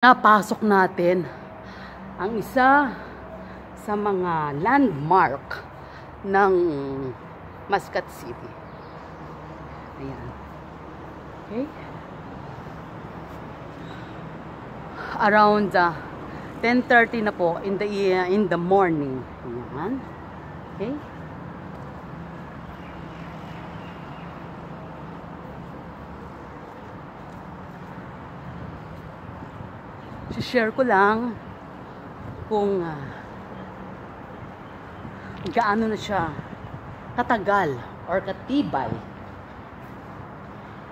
Napasok natin ang isa sa mga landmark ng Muscat City. Ayan. Okay. Around 10:30 na po in the morning. Ayan. Okay. Share ko lang kung gaano na siya katagal or katibay.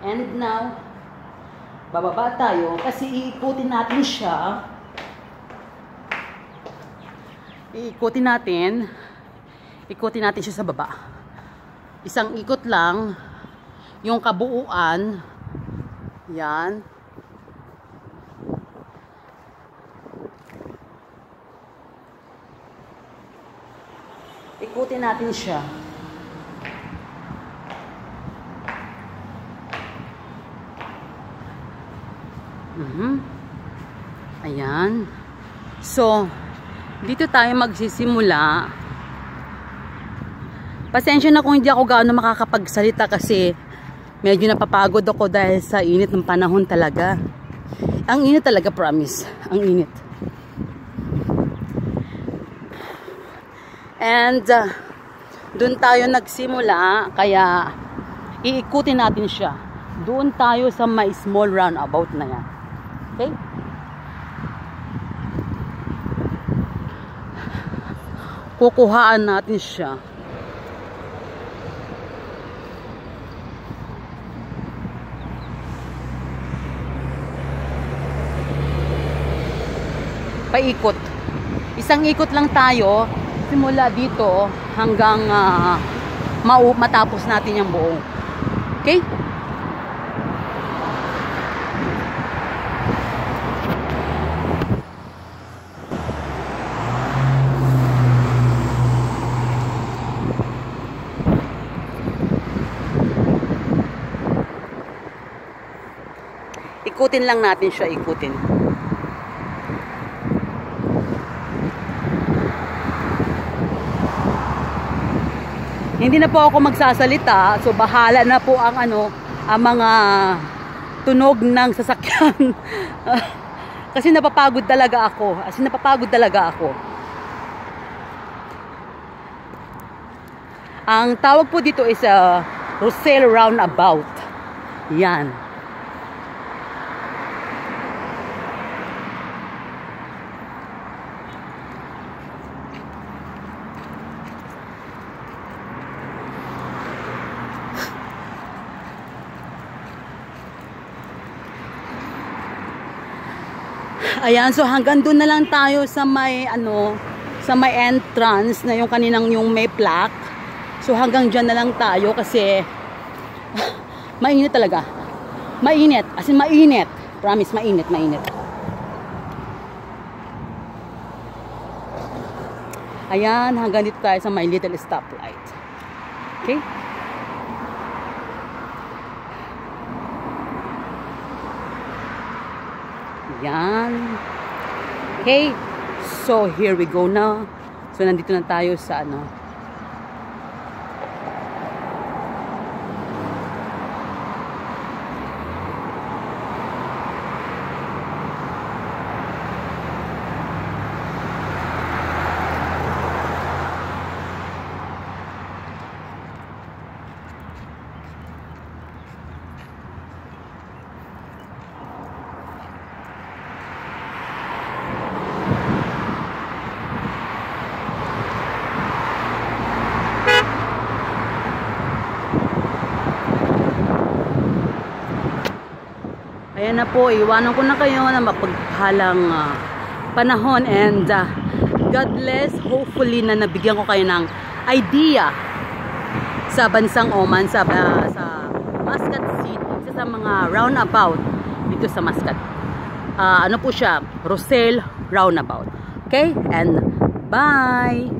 And now, bababa tayo kasi iikutin natin siya. Ikutin natin siya sa baba. Isang ikot lang yung kabuuan. Yan. Ikutin natin siya. Ayan. So, dito tayo magsisimula. Pasensya na kung hindi ako gaano makakapagsalita kasi medyo napapagod ako dahil sa init ng panahon talaga. Ang init talaga, promise. Ang init. And doon tayo nagsimula, kaya iikutin natin siya. Doon tayo sa may small roundabout na yan. Okay? Kukuhaan natin siya. Paikot. Isang ikot lang tayo. Simula dito hanggang matapos natin yung buo. Okay? Ikutin lang natin siya, ikutin. Hindi na po ako magsasalita, so bahala na po ang ang mga tunog ng sasakyan. Kasi napapagod talaga ako. Ang tawag po dito is Roselle Roundabout. Yan. Ayan, so hanggang doon na lang tayo sa may sa may entrance na yung kaninang yung may plaque. So hanggang diyan na lang tayo kasi mainit talaga. Mainit, as in mainit. Promise, mainit. Ayan, hanggang dito tayo sa may little stoplight. Okay? Yan. Okay. So, here we go na. So, nandito na tayo sa ayan na po, iwanan ko na kayo na mapagpalang panahon and God bless. Hopefully na nabigyan ko kayo ng idea sa bansang Oman, sa Muscat City, sa mga roundabout dito sa Muscat. Ano po siya? Roselle Roundabout. Okay? And bye!